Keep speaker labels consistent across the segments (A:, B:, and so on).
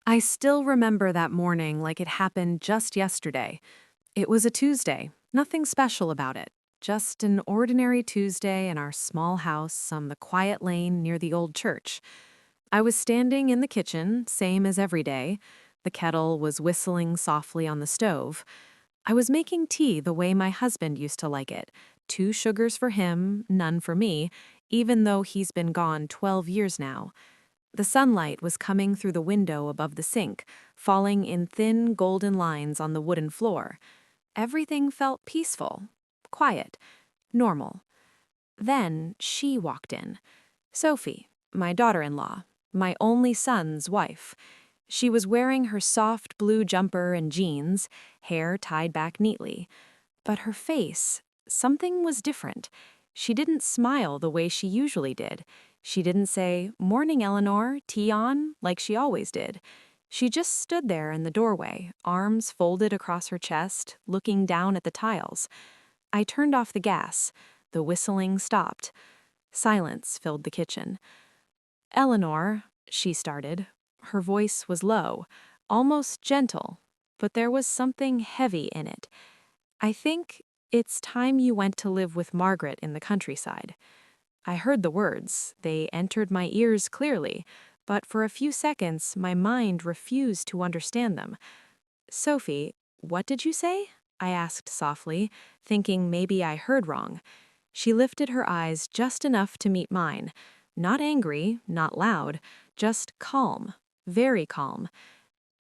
A: I still remember that morning like it happened just yesterday. It was a Tuesday, nothing special about it. Just an ordinary Tuesday in our small house on the quiet lane near the old church. I was standing in the kitchen, same as every day. The kettle was whistling softly on the stove. I was making tea the way my husband used to like it. 2 sugars for him, none for me, even though he's been gone 12 years now. The sunlight was coming through the window above the sink, falling in thin golden lines on the wooden floor. Everything felt peaceful, quiet, normal. Then she walked in. Sophie, my daughter-in-law, my only son's wife. She was wearing her soft blue jumper and jeans, hair tied back neatly. But her face, something was different. She didn't smile the way she usually did. She didn't say, "Morning, Eleanor, tea on," like she always did. She just stood there in the doorway, arms folded across her chest, looking down at the tiles. I turned off the gas. The whistling stopped. Silence filled the kitchen. "Eleanor," she started. Her voice was low, almost gentle, but there was something heavy in it. "I think it's time you went to live with Margaret in the countryside." I heard the words. They entered my ears clearly, but for a few seconds my mind refused to understand them. "Sophie, what did you say?" I asked softly, thinking maybe I heard wrong. She lifted her eyes just enough to meet mine. Not angry, not loud, just calm, very calm.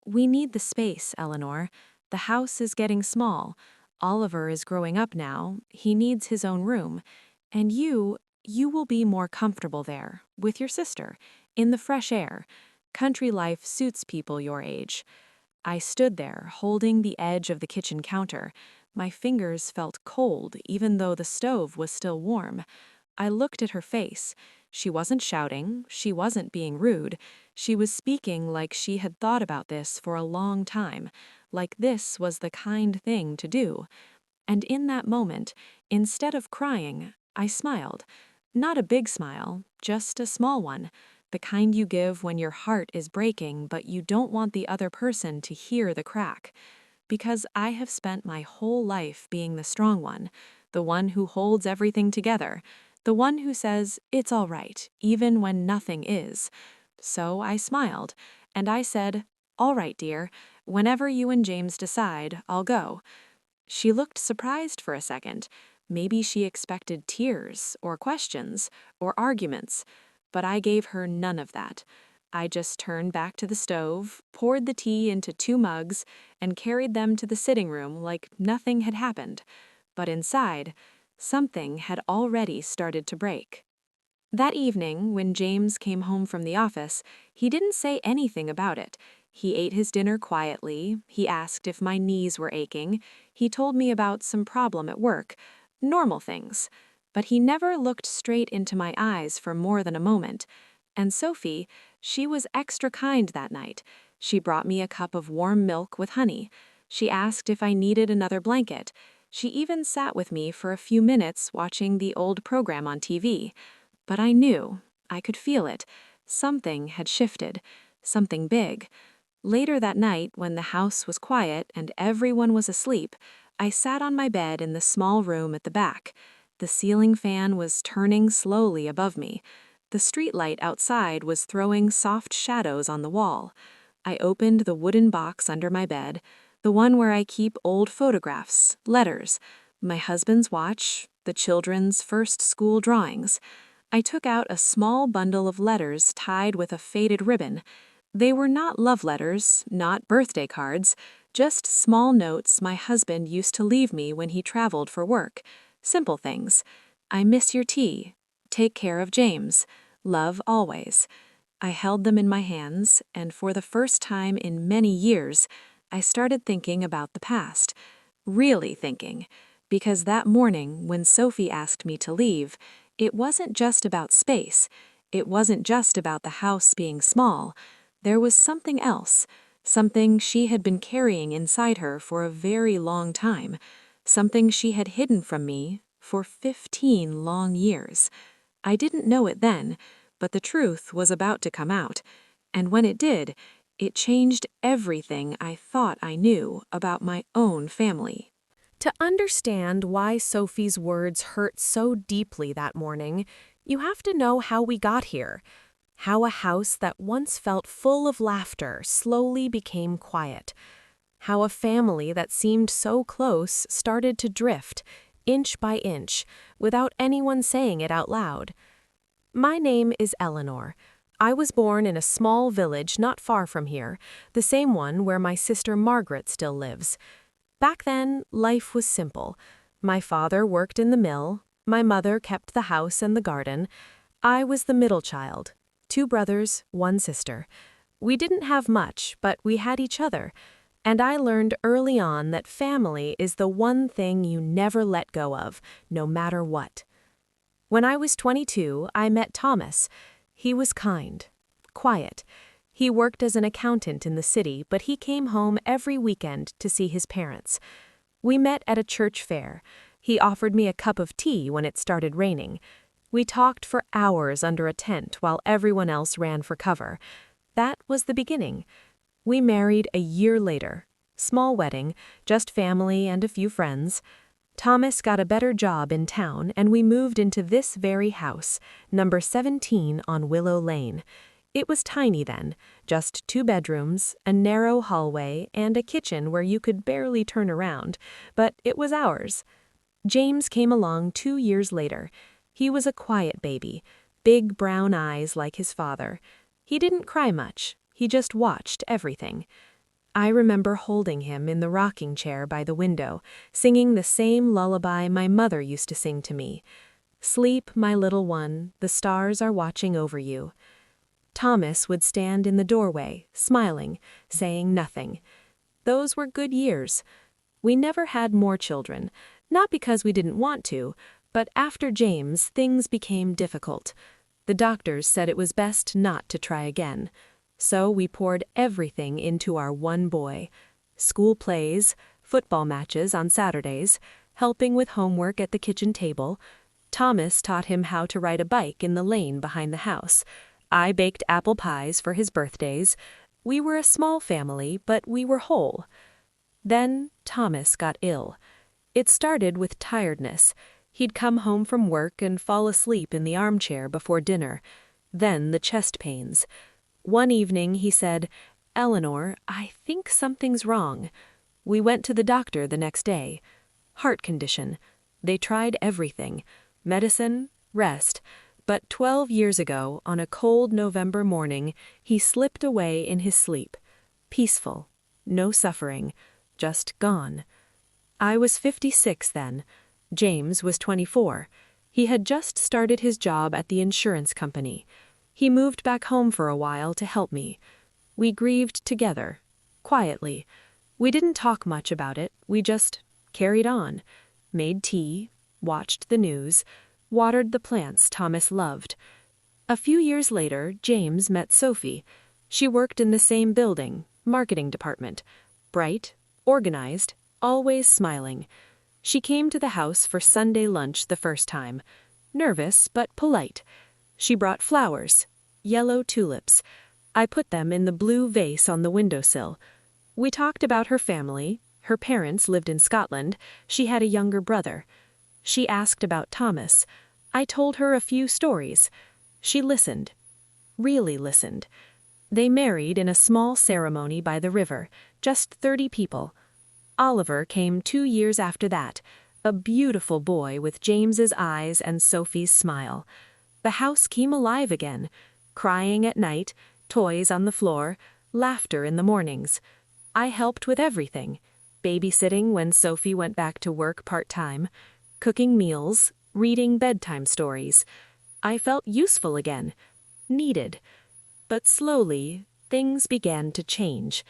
A: "We need the space, Eleanor. The house is getting small. Oliver is growing up now. He needs his own room. And you will be more comfortable there, with your sister, in the fresh air. Country life suits people your age." I stood there, holding the edge of the kitchen counter. My fingers felt cold, even though the stove was still warm. I looked at her face. She wasn't shouting, she wasn't being rude. She was speaking like she had thought about this for a long time, like this was the kind thing to do. And in that moment, instead of crying, I smiled. Not a big smile, just a small one. The kind you give when your heart is breaking, but you don't want the other person to hear the crack. Because I have spent my whole life being the strong one, the one who holds everything together, the one who says, "It's all right," even when nothing is. So I smiled, and I said, "All right, dear. Whenever you and James decide, I'll go." She looked surprised for a second. Maybe she expected tears, or questions, or arguments. But I gave her none of that. I just turned back to the stove, poured the tea into 2 mugs, and carried them to the sitting room like nothing had happened. But inside, something had already started to break. That evening, when James came home from the office, he didn't say anything about it. He ate his dinner quietly. He asked if my knees were aching. He told me about some problem at work. Normal things. But he never looked straight into my eyes for more than a moment. And Sophie, she was extra kind that night. She brought me a cup of warm milk with honey. She asked if I needed another blanket. She even sat with me for a few minutes watching the old program on TV. But I knew, I could feel it. Something had shifted, something big. Later that night, when the house was quiet and everyone was asleep, I sat on my bed in the small room at the back. The ceiling fan was turning slowly above me. The streetlight outside was throwing soft shadows on the wall. I opened the wooden box under my bed, the one where I keep old photographs, letters, my husband's watch, the children's first school drawings. I took out a small bundle of letters tied with a faded ribbon. They were not love letters, not birthday cards, just small notes my husband used to leave me when he traveled for work. Simple things. "I miss your tea. Take care of James. Love always." I held them in my hands, and for the first time in many years, I started thinking about the past. Really thinking. Because that morning, when Sophie asked me to leave, it wasn't just about space. It wasn't just about the house being small. There was something else, something she had been carrying inside her for a very long time, something she had hidden from me for 15 long years. I didn't know it then, but the truth was about to come out, and when it did, It changed everything I thought I knew about my own family. To understand why Sophie's words hurt so deeply that morning, you have to know how we got here. How a house that once felt full of laughter slowly became quiet. How a family that seemed so close started to drift, inch by inch, without anyone saying it out loud. My name is Eleanor. I was born in a small village not far from here, the same one where my sister Margaret still lives. Back then, life was simple. My father worked in the mill, my mother kept the house and the garden. I was the middle child. 2 brothers, 1 sister. We didn't have much, but we had each other. And I learned early on that family is the one thing you never let go of, no matter what. When I was 22, I met Thomas. He was kind, quiet. He worked as an accountant in the city, but he came home every weekend to see his parents. We met at a church fair. He offered me a cup of tea when it started raining. We talked for hours under a tent while everyone else ran for cover. That was the beginning. We married a year later. Small wedding, just family and a few friends. Thomas got a better job in town and we moved into this very house, number 17 on Willow Lane. It was tiny then, just 2 bedrooms, a narrow hallway, and a kitchen where you could barely turn around, but it was ours. James came along 2 years later. He was a quiet baby, big brown eyes like his father. He didn't cry much, he just watched everything. I remember holding him in the rocking chair by the window, singing the same lullaby my mother used to sing to me. "Sleep, my little one, the stars are watching over you." Thomas would stand in the doorway, smiling, saying nothing. Those were good years. We never had more children, not because we didn't want to, but after James, things became difficult. The doctors said it was best not to try again. So we poured everything into our one boy. School plays, football matches on Saturdays, helping with homework at the kitchen table. Thomas taught him how to ride a bike in the lane behind the house. I baked apple pies for his birthdays. We were a small family, but we were whole. Then Thomas got ill. It started with tiredness. He'd come home from work and fall asleep in the armchair before dinner. Then the chest pains. One evening he said, "Eleanor, I think something's wrong." We went to the doctor the next day. Heart condition. They tried everything. Medicine, rest. But 12 years ago, on a cold November morning, he slipped away in his sleep. Peaceful. No suffering. Just gone. I was 56 then. James was 24. He had just started his job at the insurance company. He moved back home for a while to help me. We grieved together, quietly. We didn't talk much about it, we just carried on. Made tea, watched the news, watered the plants Thomas loved. A few years later, James met Sophie. She worked in the same building, marketing department. Bright, organized, always smiling. She came to the house for Sunday lunch the first time. Nervous, but polite. She brought flowers, yellow tulips. I put them in the blue vase on the windowsill. We talked about her family. Her parents lived in Scotland. She had a younger brother. She asked about Thomas. I told her a few stories. She listened. Really listened. They married in a small ceremony by the river, just 30 people. Oliver came 2 years after that, a beautiful boy with James's eyes and Sophie's smile. The house came alive again, crying at night, toys on the floor, laughter in the mornings. I helped with everything, babysitting when Sophie went back to work part-time, cooking meals, reading bedtime stories. I felt useful again, needed. But slowly, things began to change.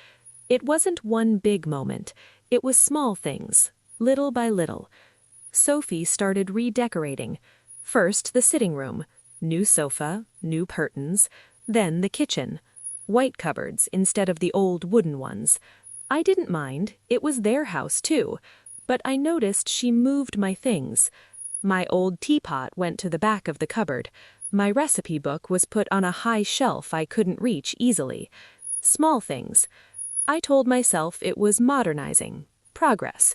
A: It wasn't one big moment, it was small things, little by little. Sophie started redecorating. First the sitting room. New sofa, new curtains, then the kitchen. White cupboards instead of the old wooden ones. I didn't mind, it was their house too, but I noticed she moved my things. My old teapot went to the back of the cupboard. My recipe book was put on a high shelf I couldn't reach easily. Small things. I told myself it was modernizing, progress.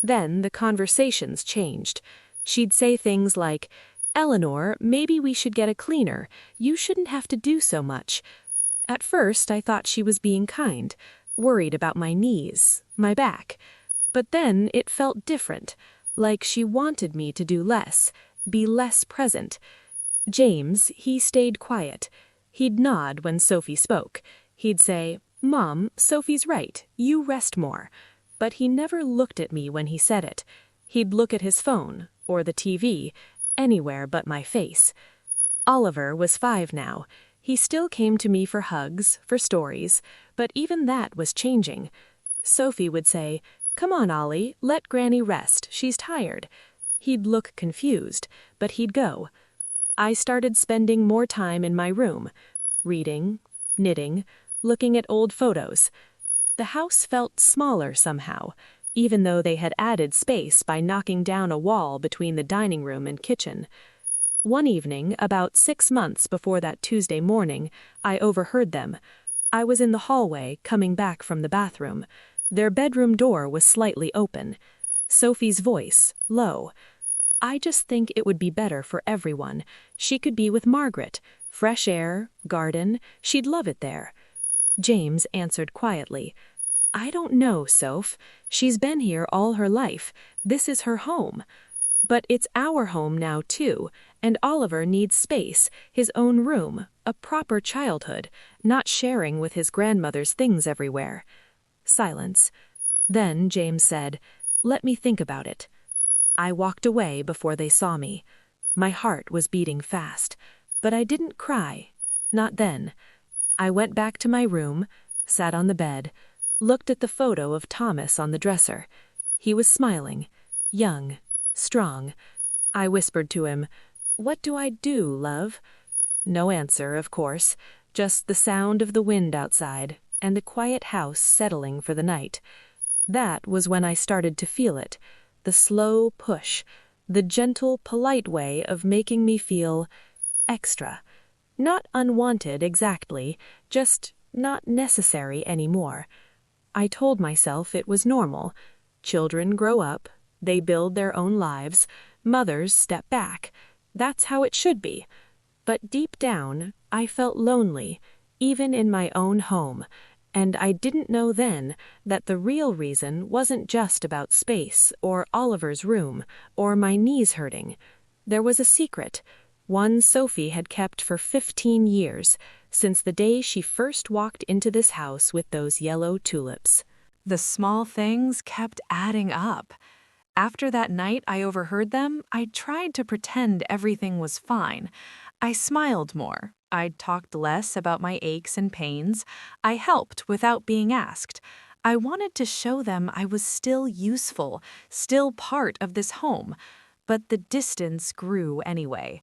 A: Then the conversations changed. She'd say things like, "Eleanor, maybe we should get a cleaner. You shouldn't have to do so much." At first, I thought she was being kind, worried about my knees, my back. But then it felt different, like she wanted me to do less, be less present. James, he stayed quiet. He'd nod when Sophie spoke. He'd say, "Mom, Sophie's right, you rest more." But he never looked at me when he said it. He'd look at his phone, or the TV, anywhere but my face. Oliver was 5 now. He still came to me for hugs, for stories, but even that was changing. Sophie would say, "Come on, Ollie, let Granny rest, she's tired." He'd look confused, but he'd go. I started spending more time in my room, reading, knitting, looking at old photos. The house felt smaller somehow, even though they had added space by knocking down a wall between the dining room and kitchen. One evening, about 6 months before that Tuesday morning, I overheard them. I was in the hallway, coming back from the bathroom. Their bedroom door was slightly open. Sophie's voice, low. "I just think it would be better for everyone. She could be with Margaret. Fresh air, garden, she'd love it there." James answered quietly, "I don't know, Soph. She's been here all her life. This is her home. But it's our home now, too, and Oliver needs space, his own room, a proper childhood, not sharing with his grandmother's things everywhere." Silence. Then James said, "Let me think about it." I walked away before they saw me. My heart was beating fast, but I didn't cry. Not then. I went back to my room, sat on the bed, looked at the photo of Thomas on the dresser. He was smiling, young, strong. I whispered to him, "What do I do, love?" No answer, of course, just the sound of the wind outside and the quiet house settling for the night. That was when I started to feel it, the slow push, the gentle, polite way of making me feel extra. Not unwanted exactly, just not necessary anymore. I told myself it was normal. Children grow up, they build their own lives, mothers step back. That's how it should be. But deep down, I felt lonely, even in my own home, and I didn't know then that the real reason wasn't just about space or Oliver's room or my knees hurting. There was a secret, one Sophie had kept for 15 years, since the day she first walked into this house with those yellow tulips. The small things kept adding up. After that night I overheard them, I tried to pretend everything was fine. I smiled more. I talked less about my aches and pains. I helped without being asked. I wanted to show them I was still useful, still part of this home. But the distance grew anyway.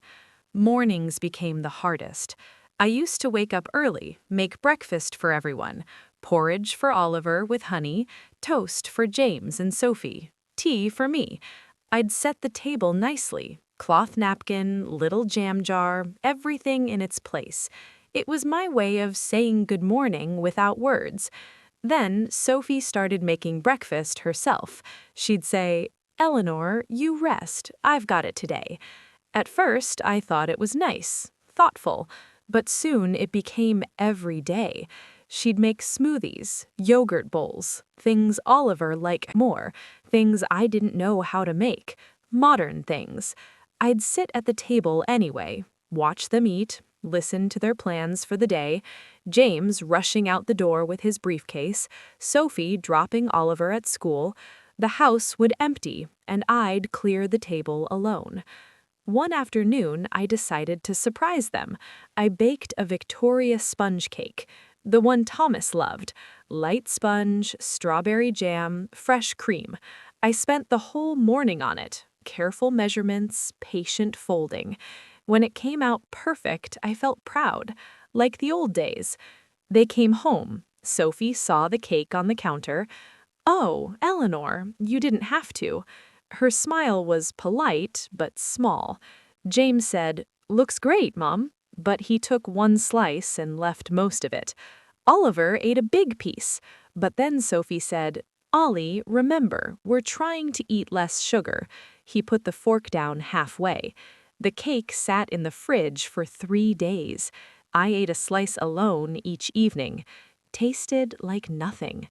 A: Mornings became the hardest. I used to wake up early, make breakfast for everyone, porridge for Oliver with honey, toast for James and Sophie, tea for me. I'd set the table nicely, cloth napkin, little jam jar, everything in its place. It was my way of saying good morning without words. Then Sophie started making breakfast herself. She'd say, "Eleanor, you rest, I've got it today." At first, I thought it was nice, thoughtful, but soon it became every day. She'd make smoothies, yogurt bowls, things Oliver liked more, things I didn't know how to make, modern things. I'd sit at the table anyway, watch them eat, listen to their plans for the day, James rushing out the door with his briefcase, Sophie dropping Oliver at school. The house would empty, and I'd clear the table alone. One afternoon, I decided to surprise them. I baked a Victoria sponge cake, the one Thomas loved. Light sponge, strawberry jam, fresh cream. I spent the whole morning on it. Careful measurements, patient folding. When it came out perfect, I felt proud, like the old days. They came home. Sophie saw the cake on the counter. "Oh, Eleanor, you didn't have to." Her smile was polite, but small. James said, "Looks great, Mom," but he took one slice and left most of it. Oliver ate a big piece, but then Sophie said, "Ollie, remember, we're trying to eat less sugar." He put the fork down halfway. The cake sat in the fridge for 3 days. I ate a slice alone each evening. Tasted like nothing.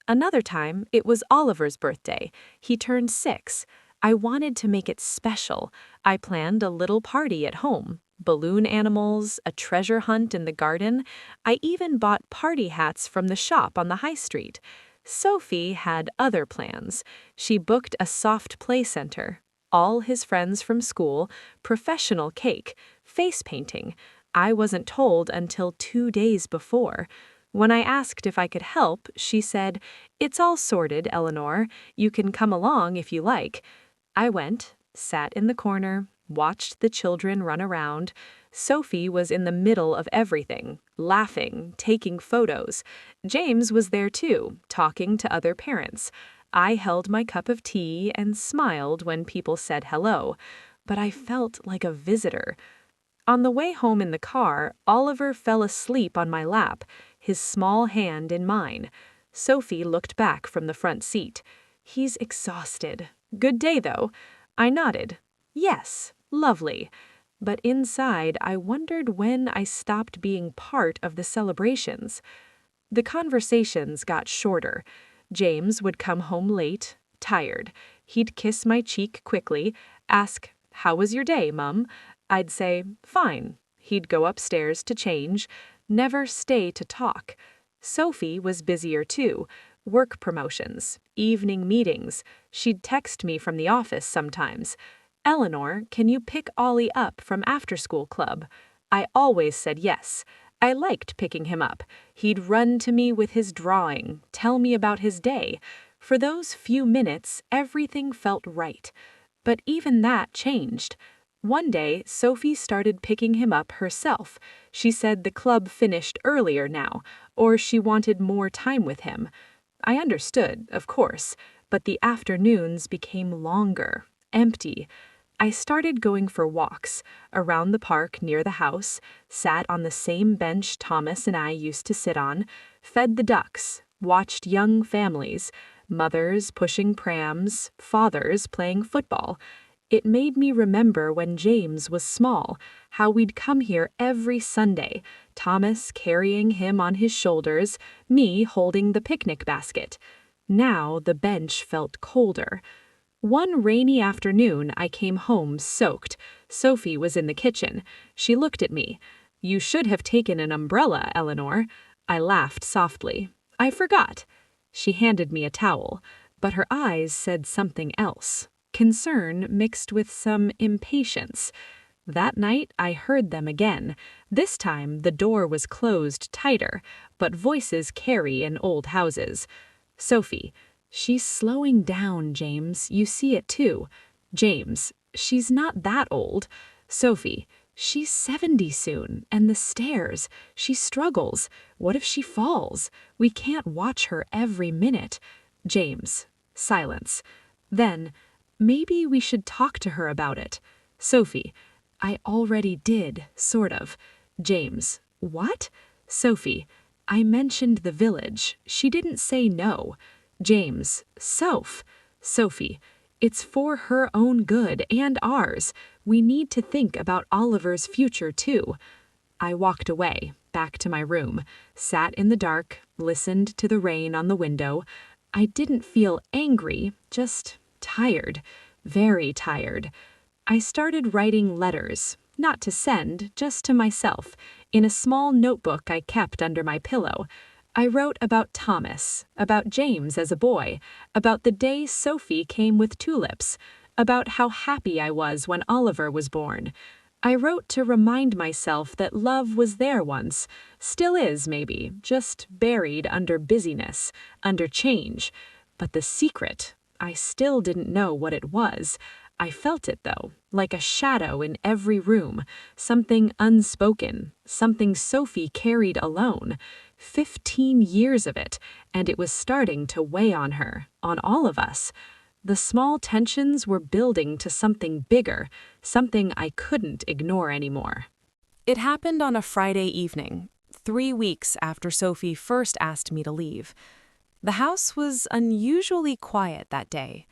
A: Another time, it was Oliver's birthday. He turned 6. I wanted to make it special. I planned a little party at home. Balloon animals, a treasure hunt in the garden. I even bought party hats from the shop on the high street. Sophie had other plans. She booked a soft play center. All his friends from school, professional cake, face painting. I wasn't told until 2 days before. When I asked if I could help, she said, "It's all sorted, Eleanor. You can come along if you like." I went, sat in the corner, watched the children run around. Sophie was in the middle of everything, laughing, taking photos. James was there too, talking to other parents. I held my cup of tea and smiled when people said hello, but I felt like a visitor. On the way home in the car, Oliver fell asleep on my lap, his small hand in mine. Sophie looked back from the front seat. "He's exhausted. Good day, though." I nodded. "Yes, lovely." But inside, I wondered when I stopped being part of the celebrations. The conversations got shorter. James would come home late, tired. He'd kiss my cheek quickly, ask, "How was your day, Mum?" I'd say, "Fine." He'd go upstairs to change, never stay to talk. Sophie was busier too. Work promotions, evening meetings. She'd text me from the office sometimes. "Eleanor, can you pick Ollie up from after-school club?" I always said yes. I liked picking him up. He'd run to me with his drawing, tell me about his day. For those few minutes, everything felt right. But even that changed. One day, Sophie started picking him up herself. She said the club finished earlier now, or she wanted more time with him. I understood, of course, but the afternoons became longer, empty. I started going for walks, around the park near the house, sat on the same bench Thomas and I used to sit on, fed the ducks, watched young families, mothers pushing prams, fathers playing football. It made me remember when James was small, how we'd come here every Sunday, Thomas carrying him on his shoulders, me holding the picnic basket. Now the bench felt colder. One rainy afternoon, I came home soaked. Sophie was in the kitchen. She looked at me. "You should have taken an umbrella, Eleanor." I laughed softly. "I forgot." She handed me a towel, but her eyes said something else. Concern mixed with some impatience. That night, I heard them again. This time, the door was closed tighter, but voices carry in old houses. Sophie: "She's slowing down, James. You see it too." James: "She's not that old." Sophie: "She's 70 soon, and the stairs. She struggles. What if she falls? We can't watch her every minute." James: silence. Then, "Maybe we should talk to her about it." Sophie: "I already did, sort of." James: "What?" Sophie: "I mentioned the village. She didn't say no." James: "Soph." Sophie: "It's for her own good and ours. We need to think about Oliver's future too." I walked away, back to my room, sat in the dark, listened to the rain on the window. I didn't feel angry, just tired, very tired. I started writing letters, not to send, just to myself, in a small notebook I kept under my pillow. I wrote about Thomas, about James as a boy, about the day Sophie came with tulips, about how happy I was when Oliver was born. I wrote to remind myself that love was there once, still is maybe, just buried under busyness, under change. But the secret, I still didn't know what it was. I felt it, though, like a shadow in every room, something unspoken, something Sophie carried alone. 15 years of it, and it was starting to weigh on her, on all of us. The small tensions were building to something bigger, something I couldn't ignore anymore. It happened on a Friday evening. 3 weeks after Sophie first asked me to leave. The house was unusually quiet that day.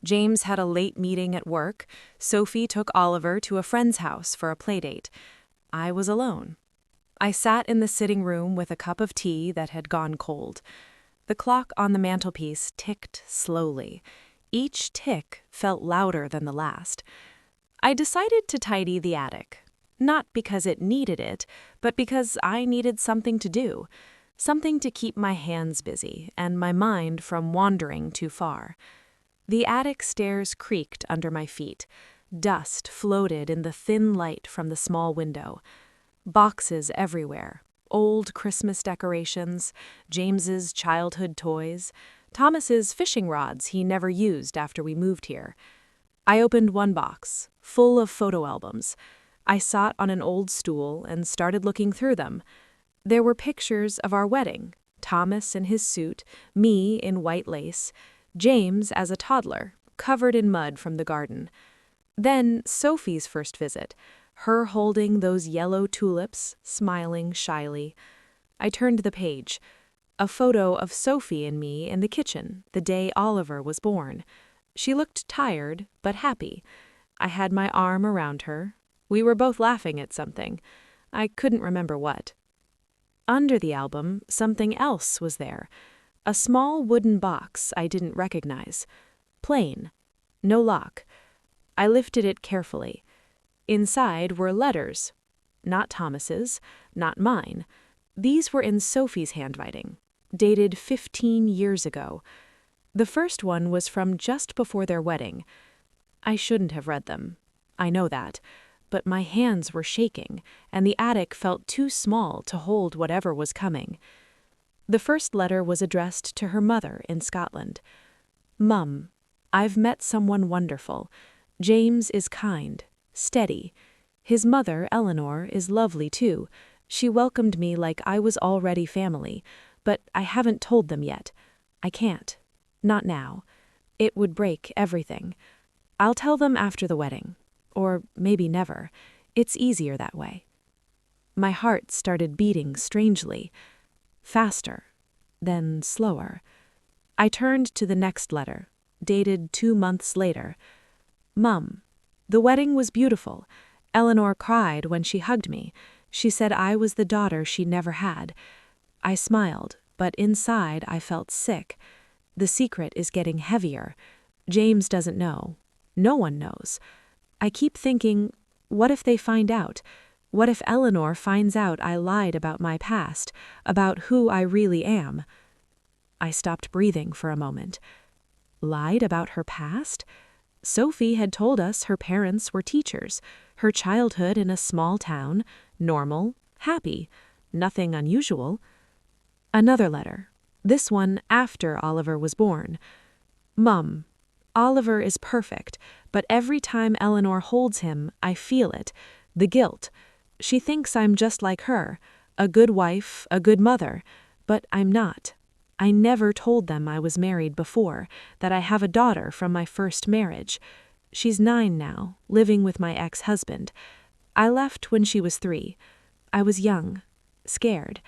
A: James had a late meeting at work. Sophie took Oliver to a friend's house for a playdate. I was alone. I sat in the sitting room with a cup of tea that had gone cold. The clock on the mantelpiece ticked slowly. Each tick felt louder than the last. I decided to tidy the attic. Not because it needed it, but because I needed something to do. Something to keep my hands busy and my mind from wandering too far. The attic stairs creaked under my feet. Dust floated in the thin light from the small window. Boxes everywhere. Old Christmas decorations, James's childhood toys, Thomas's fishing rods he never used after we moved here. I opened one box, full of photo albums. I sat on an old stool and started looking through them. There were pictures of our wedding, Thomas in his suit, me in white lace, James as a toddler, covered in mud from the garden. Then Sophie's first visit, her holding those yellow tulips, smiling shyly. I turned the page. A photo of Sophie and me in the kitchen the day Oliver was born. She looked tired, but happy. I had my arm around her. We were both laughing at something. I couldn't remember what. Under the album, something else was there. A small wooden box I didn't recognize. Plain. No lock. I lifted it carefully. Inside were letters. Not Thomas's, not mine. These were in Sophie's handwriting, dated 15 years ago. The first one was from just before their wedding. I shouldn't have read them. I know that. But my hands were shaking, and the attic felt too small to hold whatever was coming. The first letter was addressed to her mother in Scotland. Mum, I've met someone wonderful. James is kind, steady. His mother, Eleanor, is lovely too. She welcomed me like I was already family, but I haven't told them yet. I can't. Not now. It would break everything. I'll tell them after the wedding. Or maybe never. It's easier that way. My heart started beating strangely. Faster. Then slower. I turned to the next letter, dated 2 months later. Mum, the wedding was beautiful. Eleanor cried when she hugged me. She said I was the daughter she never had. I smiled, but inside I felt sick. The secret is getting heavier. James doesn't know. No one knows. I keep thinking, what if they find out? What if Eleanor finds out I lied about my past, about who I really am? I stopped breathing for a moment. Lied about her past? Sophie had told us her parents were teachers, her childhood in a small town, normal, happy, nothing unusual. Another letter, this one after Oliver was born. Mum, Oliver is perfect, but every time Eleanor holds him, I feel it, the guilt. She thinks I'm just like her, a good wife, a good mother, but I'm not. I never told them I was married before, that I have a daughter from my first marriage. She's 9 now, living with my ex-husband. I left when she was 3. I was young, scared.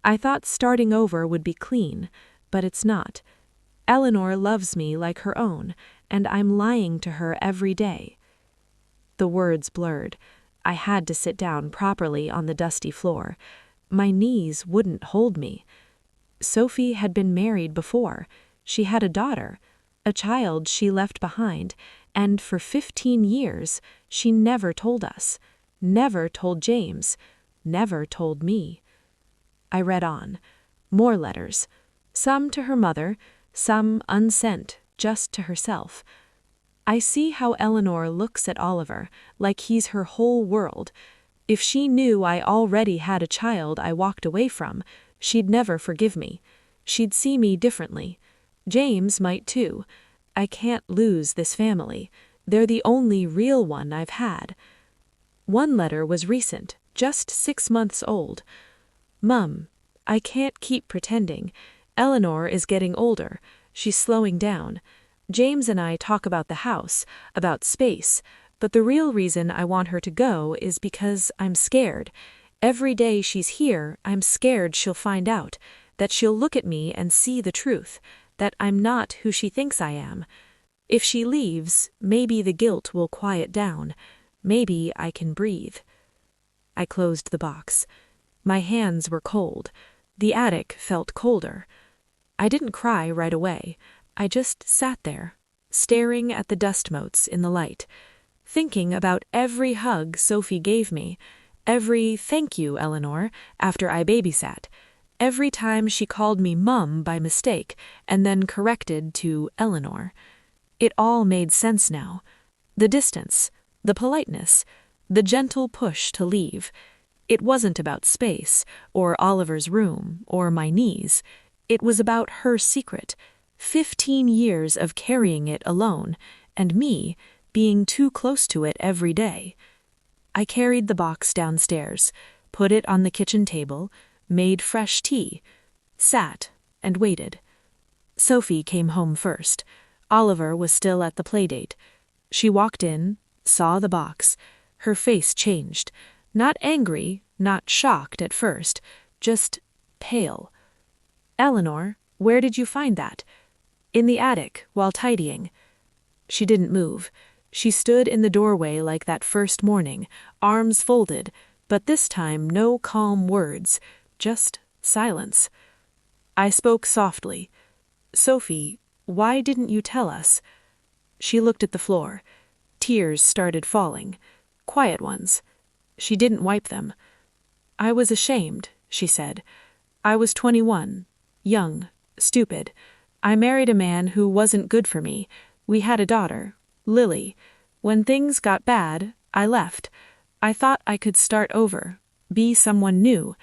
A: I thought starting over would be clean, but it's not. Eleanor loves me like her own, and I'm lying to her every day. The words blurred. I had to sit down properly on the dusty floor. My knees wouldn't hold me. Sophie had been married before. She had a daughter, a child she left behind, and for 15 years she never told us, never told James, never told me. I read on. More letters. Some to her mother, some unsent, just to herself. I see how Eleanor looks at Oliver, like he's her whole world. If she knew I already had a child I walked away from, she'd never forgive me. She'd see me differently. James might too. I can't lose this family. They're the only real one I've had. One letter was recent, just 6 months old. Mum, I can't keep pretending. Eleanor is getting older. She's slowing down. James and I talk about the house, about space, but the real reason I want her to go is because I'm scared. Every day she's here, I'm scared she'll find out, that she'll look at me and see the truth, that I'm not who she thinks I am. If she leaves, maybe the guilt will quiet down. Maybe I can breathe." I closed the box. My hands were cold. The attic felt colder. I didn't cry right away. I just sat there, staring at the dust motes in the light, thinking about every hug Sophie gave me, every "thank you, Eleanor," after I babysat, every time she called me Mum by mistake and then corrected to Eleanor. It all made sense now. The distance, the politeness, the gentle push to leave. It wasn't about space, or Oliver's room, or my knees. It was about her secret, 15 years of carrying it alone, and me being too close to it every day. I carried the box downstairs, put it on the kitchen table, made fresh tea, sat, and waited. Sophie came home first. Oliver was still at the playdate. She walked in, saw the box. Her face changed. Not angry, not shocked at first, just pale. "Eleanor, where did you find that?" "In the attic, while tidying." She didn't move. She stood in the doorway like that first morning, arms folded, but this time no calm words, just silence. I spoke softly. "Sophie, why didn't you tell us?" She looked at the floor. Tears started falling, quiet ones. She didn't wipe them. "I was ashamed," she said. "I was 21, young, stupid. I married a man who wasn't good for me. We had a daughter, Lily. When things got bad, I left. I thought I could start over, be someone new.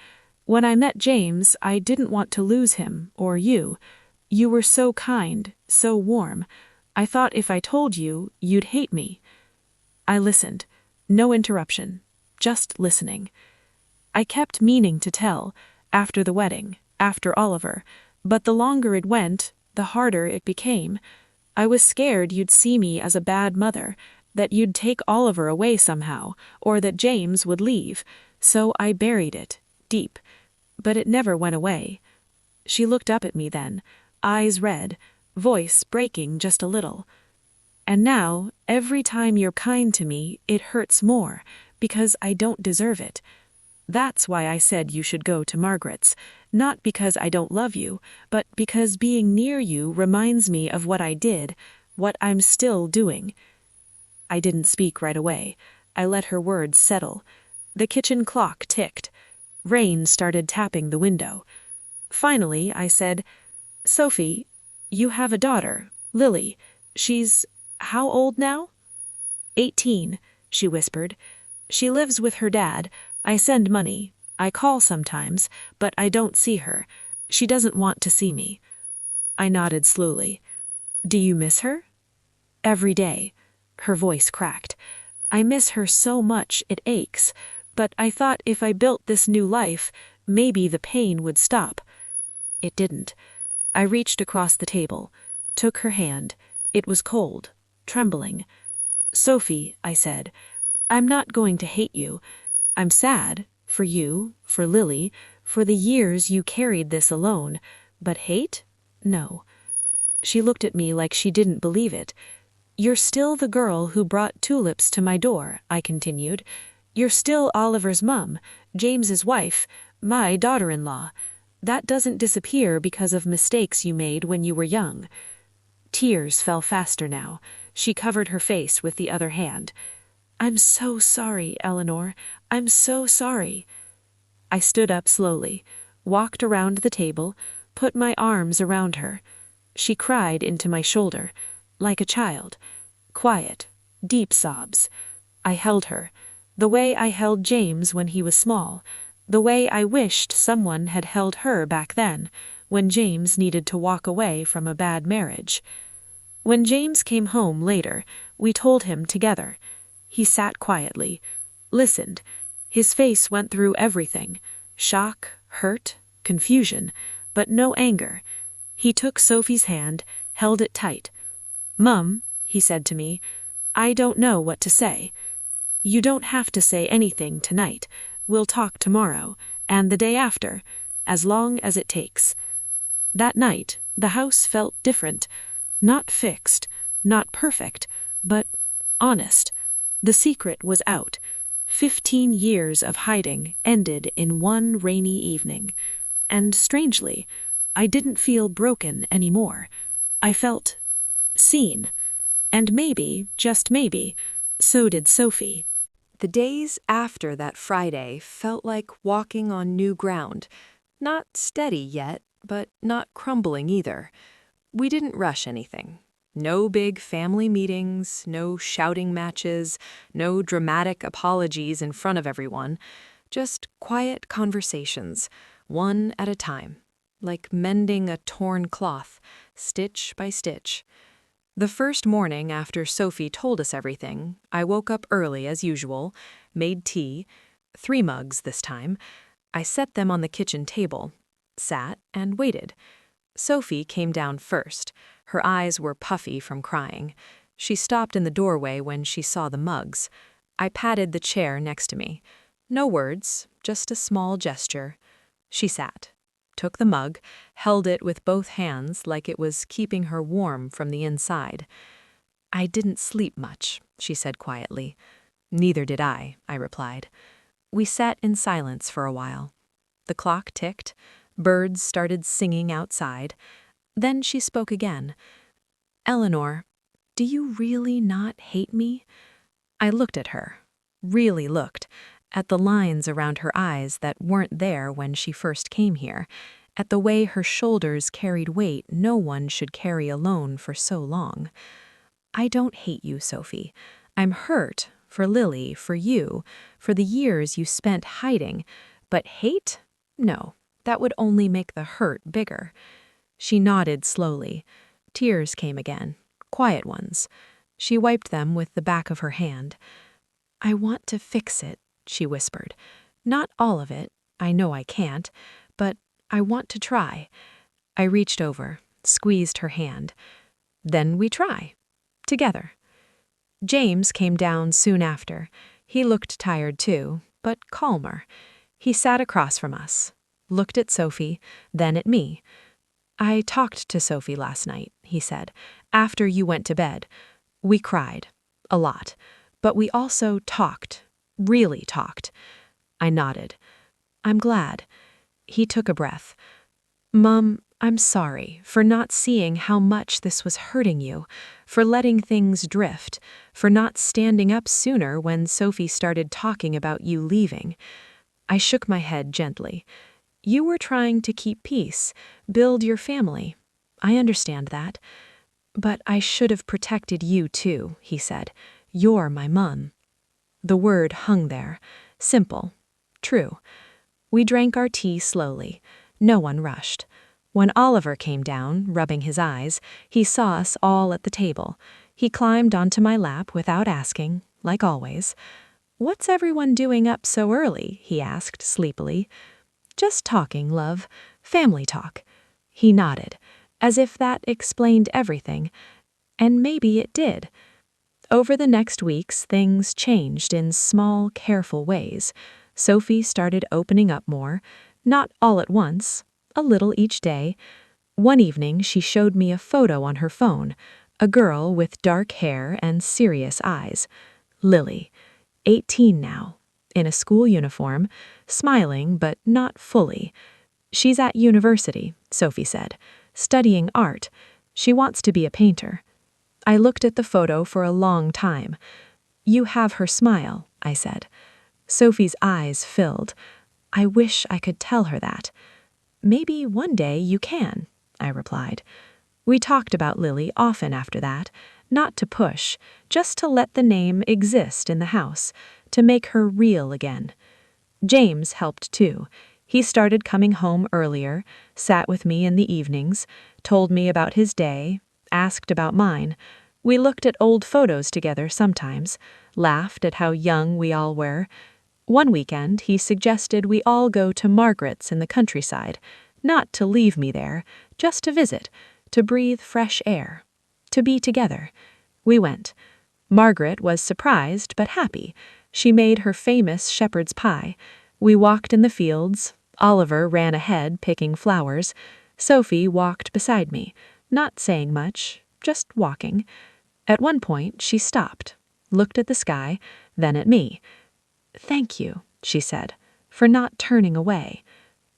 A: When I met James, I didn't want to lose him, or you. You were so kind, so warm. I thought if I told you, you'd hate me." I listened. No interruption. Just listening. I kept meaning to tell, after the wedding, after Oliver, but the longer it went, the harder it became. I was scared you'd see me as a bad mother, that you'd take Oliver away somehow, or that James would leave, so I buried it, deep. But it never went away. She looked up at me then, eyes red, voice breaking just a little. "And now, every time you're kind to me, it hurts more, because I don't deserve it. That's why I said you should go to Margaret's, not because I don't love you, but because being near you reminds me of what I did, what I'm still doing." I didn't speak right away. I let her words settle. The kitchen clock ticked. Rain started tapping the window. Finally, I said, "Sophie, you have a daughter, Lily. She's how old now?" 18, she whispered. "She lives with her dad. I send money. I call sometimes, but I don't see her. She doesn't want to see me." I nodded slowly. "Do you miss her?" "Every day." Her voice cracked. "I miss her so much it aches, but I thought if I built this new life, maybe the pain would stop." It didn't. I reached across the table, took her hand. It was cold, trembling. "Sophie," I said, "I'm not going to hate you. I'm sad, for you, for Lily, for the years you carried this alone, but hate? No." She looked at me like she didn't believe it. "You're still the girl who brought tulips to my door," I continued. "You're still Oliver's mum, James's wife, my daughter-in-law. That doesn't disappear because of mistakes you made when you were young." Tears fell faster now. She covered her face with the other hand. "I'm so sorry, Eleanor. I'm so sorry." I stood up slowly, walked around the table, put my arms around her. She cried into my shoulder, like a child. Quiet, deep sobs. I held her, the way I held James when he was small, the way I wished someone had held her back then, when James needed to walk away from a bad marriage. When James came home later, we told him together. He sat quietly, listened. His face went through everything: shock, hurt, confusion, but no anger. He took Sophie's hand, held it tight. "Mum," he said to me, "I don't know what to say. You don't have to say anything tonight,
B: we'll talk tomorrow, and the day after, as long as it takes. That night, the house felt different. Not fixed, not perfect, but honest. The secret was out. 15 years of hiding ended in one rainy evening. And strangely, I didn't feel broken anymore. I felt seen. And maybe, just maybe, so did Sophie.
A: The days after that Friday felt like walking on new ground. Not steady yet, but not crumbling either. We didn't rush anything. No big family meetings, no shouting matches, no dramatic apologies in front of everyone. Just quiet conversations, one at a time, like mending a torn cloth, stitch by stitch. The first morning after Sophie told us everything, I woke up early as usual, made tea, 3 mugs this time. I set them on the kitchen table, sat and waited. Sophie came down first. Her eyes were puffy from crying. She stopped in the doorway when she saw the mugs. I patted the chair next to me. No words, just a small gesture. She sat, took the mug, held it with both hands like it was keeping her warm from the inside. "I didn't sleep much," she said quietly. "Neither did I replied. We sat in silence for a while. The clock ticked. Birds started singing outside. Then she spoke again. "Eleanor, do you really not hate me?" I looked at her, really looked, at the lines around her eyes that weren't there when she first came here, at the way her shoulders carried weight no one should carry alone for so long. "I don't hate you, Sophie. I'm hurt for Lily, for you, for the years you spent hiding, but hate? No. That would only make the hurt bigger." She nodded slowly. Tears came again, quiet ones. She wiped them with the back of her hand. "I want to fix it," she whispered. "Not all of it, I know I can't, but I want to try." I reached over, squeezed her hand. "Then we try. Together." James came down soon after. He looked tired too, but calmer. He sat across from us, looked at Sophie, then at me. "I talked to Sophie last night," he said, "after you went to bed. We cried. A lot. But we also talked. Really talked." I nodded. "I'm glad." He took a breath. "Mum, I'm sorry for not seeing how much this was hurting you, for letting things drift, for not standing up sooner when Sophie started talking about you leaving." I shook my head gently. "You were trying to keep peace, build your family. I understand that. But I should have protected you too," he said. "You're my mum." The word hung there. Simple. True. We drank our tea slowly. No one rushed. When Oliver came down, rubbing his eyes, he saw us all at the table. He climbed onto my lap without asking, like always. "What's everyone doing up so early?" he asked sleepily. "Just talking, love. Family talk." He nodded, as if that explained everything. And maybe it did. Over the next weeks, things changed in small, careful ways. Sophie started opening up more, not all at once, a little each day. One evening, she showed me a photo on her phone, a girl with dark hair and serious eyes. Lily, 18 now, in a school uniform, smiling but not fully. "She's at university," Sophie said, "studying art. She wants to be a painter." I looked at the photo for a long time. "You have her smile," I said. Sophie's eyes filled. "I wish I could tell her that." "Maybe one day you can," I replied. We talked about Lily often after that, not to push, just to let the name exist in the house, to make her real again. James helped too. He started coming home earlier, sat with me in the evenings, told me about his day, asked about mine. We looked at old photos together sometimes, laughed at how young we all were. One weekend, he suggested we all go to Margaret's in the countryside, not to leave me there, just to visit, to breathe fresh air, to be together. We went. Margaret was surprised but happy. She made her famous shepherd's pie. We walked in the fields. Oliver ran ahead picking flowers. Sophie walked beside me, not saying much, just walking. At one point, she stopped, looked at the sky, then at me. "Thank you," she said, "for not turning away."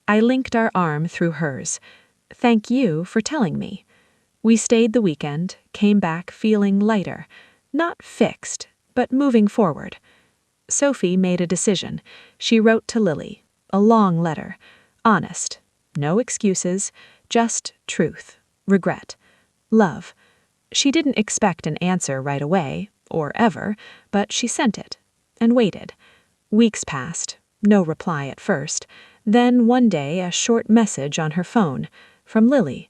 A: I linked our arm through hers. "Thank you for telling me." We stayed the weekend, came back feeling lighter, not fixed, but moving forward. Sophie made a decision. She wrote to Lily, a long letter, honest, no excuses, just truth, regret, love. She didn't expect an answer right away, or ever, but she sent it, and waited. Weeks passed, no reply at first, then one day a short message on her phone, from Lily.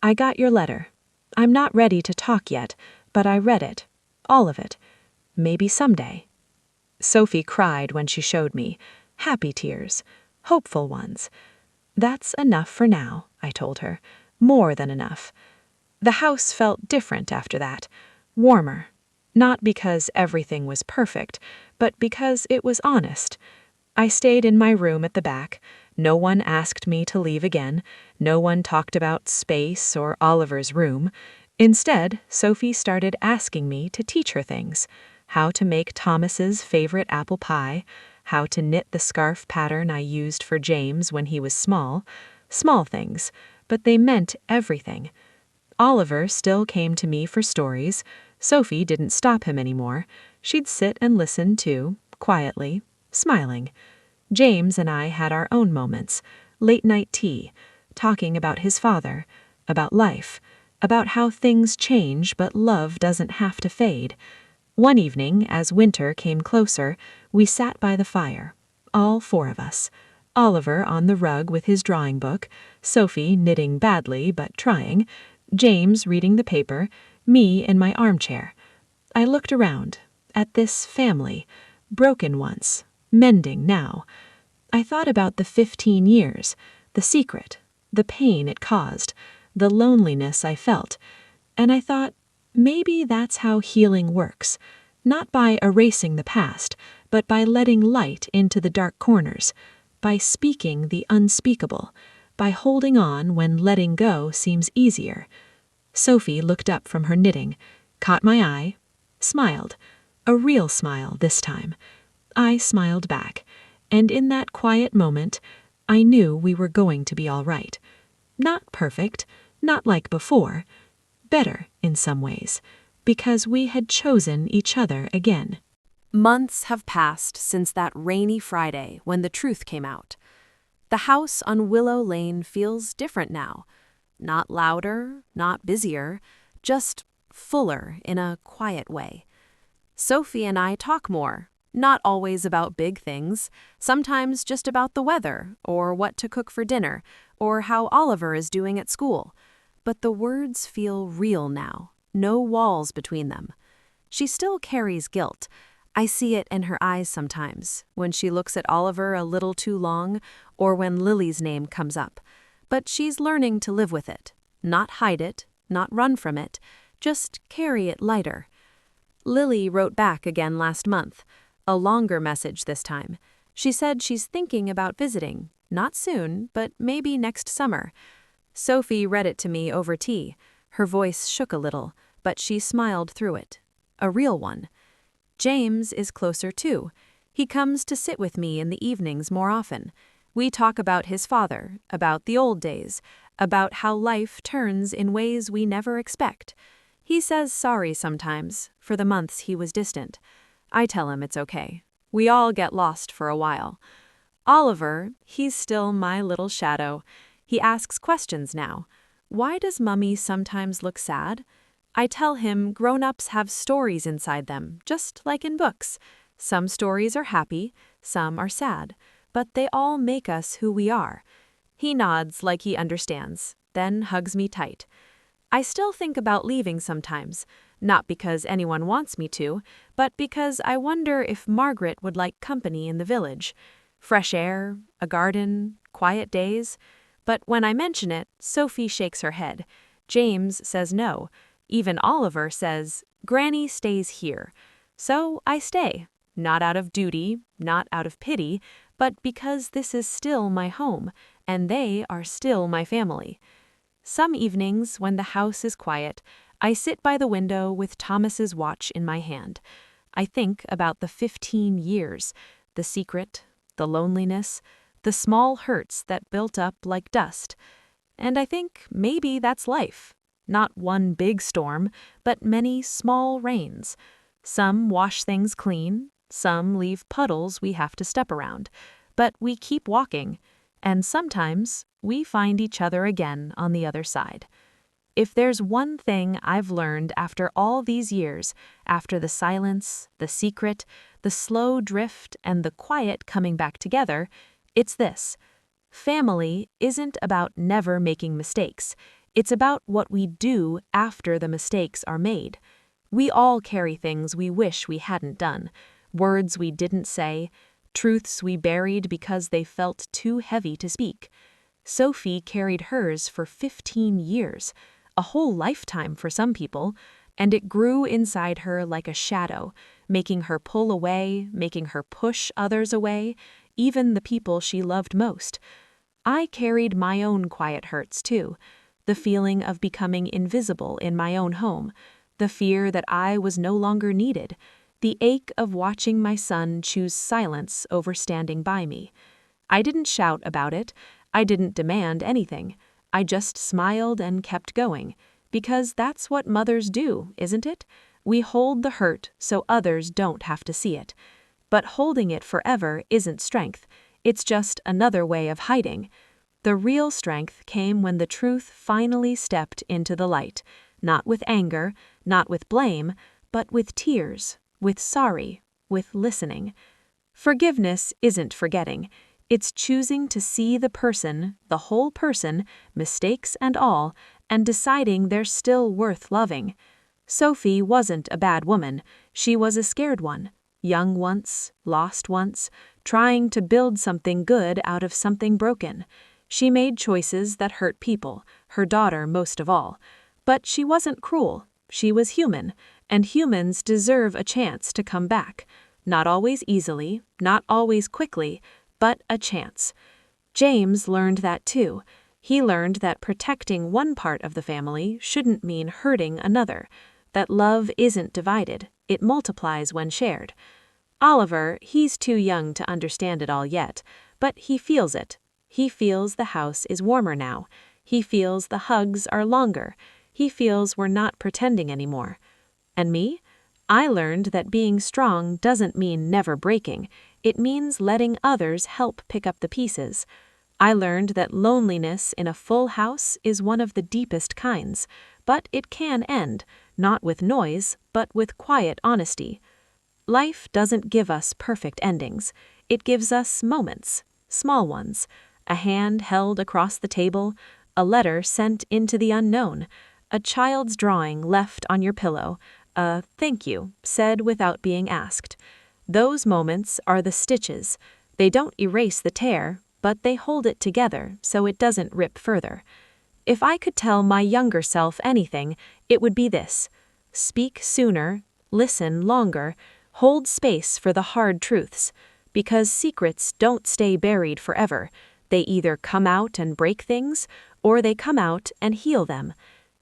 A: "I got your letter. I'm not ready to talk yet, but I read it, all of it. Maybe someday." Sophie cried when she showed me, happy tears, hopeful ones. "That's enough for now," I told her, more than enough. The house felt different after that, warmer, not because everything was perfect, but because it was honest. I stayed in my room at the back. No one asked me to leave again. No one talked about space or Oliver's room. Instead, Sophie started asking me to teach her things. How to make Thomas's favorite apple pie, how to knit the scarf pattern I used for James when he was small. Small things, but they meant everything. Oliver still came to me for stories. Sophie didn't stop him anymore. She'd sit and listen too, quietly, smiling. James and I had our own moments, late-night tea, talking about his father, about life, about how things change but love doesn't have to fade. One evening, as winter came closer, we sat by the fire, all four of us. Oliver on the rug with his drawing book, Sophie knitting badly but trying, James reading the paper, me in my armchair. I looked around, at this family, broken once, mending now. I thought about the 15 years, the secret, the pain it caused, the loneliness I felt, and I thought, maybe that's how healing works, not by erasing the past, but by letting light into the dark corners, by speaking the unspeakable, by holding on when letting go seems easier. Sophie looked up from her knitting, caught my eye, smiled, a real smile this time. I smiled back, and in that quiet moment, I knew we were going to be all right. Not perfect, not like before, better in some ways, because we had chosen each other again.
C: Months have passed since that rainy Friday when the truth came out. The house on Willow Lane feels different now. Not louder, not busier, just fuller in a quiet way. Sophie and I talk more, not always about big things, sometimes just about the weather, or what to cook for dinner, or how Oliver is doing at school. But the words feel real now, no walls between them. She still carries guilt. I see it in her eyes sometimes, when she looks at Oliver a little too long, or when Lily's name comes up. But she's learning to live with it, not hide it, not run from it, just carry it lighter. Lily wrote back again last month, a longer message this time. She said she's thinking about visiting, not soon, but maybe next summer. Sophie read it to me over tea. Her voice shook a little, but she smiled through it. A real one. James is closer too. He comes to sit with me in the evenings more often. We talk about his father, about the old days, about how life turns in ways we never expect. He says sorry sometimes, for the months he was distant. I tell him it's okay. We all get lost for a while. Oliver, he's still my little shadow. He asks questions now. Why does Mummy sometimes look sad? I tell him grown-ups have stories inside them, just like in books. Some stories are happy, some are sad, but they all make us who we are. He nods like he understands, then hugs me tight. I still think about leaving sometimes, not because anyone wants me to, but because I wonder if Margaret would like company in the village. Fresh air, a garden, quiet days. But when I mention it, Sophie shakes her head. James says no. Even Oliver says, Granny stays here. So I stay, not out of duty, not out of pity, but because this is still my home, and they are still my family. Some evenings, when the house is quiet, I sit by the window with Thomas's watch in my hand. I think about the 15 years, the secret, the loneliness, the small hurts that built up like dust. And I think maybe that's life. Not one big storm, but many small rains. Some wash things clean, some leave puddles we have to step around. But we keep walking, and sometimes we find each other again on the other side. If there's one thing I've learned after all these years, after the silence, the secret, the slow drift, and the quiet coming back together, it's this. Family isn't about never making mistakes. It's about what we do after the mistakes are made. We all carry things we wish we hadn't done, words we didn't say, truths we buried because they felt too heavy to speak. Sophie carried hers for 15 years, a whole lifetime for some people, and it grew inside her like a shadow, making her pull away, making her push others away, even the people she loved most. I carried my own quiet hurts too, the feeling of becoming invisible in my own home, the fear that I was no longer needed, the ache of watching my son choose silence over standing by me. I didn't shout about it. I didn't demand anything. I just smiled and kept going, because that's what mothers do, isn't it? We hold the hurt so others don't have to see it. But holding it forever isn't strength. It's just another way of hiding. The real strength came when the truth finally stepped into the light, not with anger, not with blame, but with tears, with sorry, with listening. Forgiveness isn't forgetting. It's choosing to see the person, the whole person, mistakes and all, and deciding they're still worth loving. Sophie wasn't a bad woman. She was a scared one, young once, lost once, trying to build something good out of something broken. She made choices that hurt people, her daughter most of all. But she wasn't cruel. She was human, and humans deserve a chance to come back. Not always easily, not always quickly, but a chance. James learned that too. He learned that protecting one part of the family shouldn't mean hurting another, that love isn't divided, it multiplies when shared. Oliver, he's too young to understand it all yet, but he feels it. He feels the house is warmer now. He feels the hugs are longer. He feels we're not pretending anymore. And me? I learned that being strong doesn't mean never breaking. It means letting others help pick up the pieces. I learned that loneliness in a full house is one of the deepest kinds, but it can end, not with noise, but with quiet honesty. Life doesn't give us perfect endings. It gives us moments, small ones, a hand held across the table, a letter sent into the unknown, a child's drawing left on your pillow, a thank you said without being asked. Those moments are the stitches. They don't erase the tear, but they hold it together so it doesn't rip further. If I could tell my younger self anything, it would be this: speak sooner, listen longer, hold space for the hard truths, because secrets don't stay buried forever. They either come out and break things, or they come out and heal them.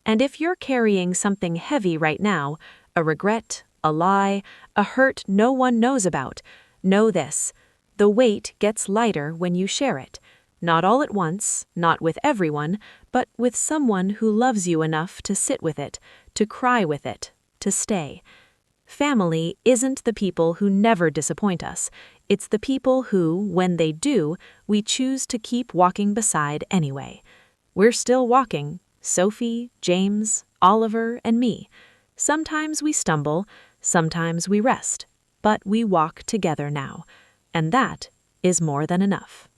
C: And if you're carrying something heavy right now, a regret, a lie, a hurt no one knows about, know this: the weight gets lighter when you share it. Not all at once, not with everyone, but with someone who loves you enough to sit with it, to cry with it, to stay. Family isn't the people who never disappoint us. It's the people who, when they do, we choose to keep walking beside anyway. We're still walking, Sophie, James, Oliver, and me. Sometimes we stumble, sometimes we rest, but we walk together now, and that is more than enough.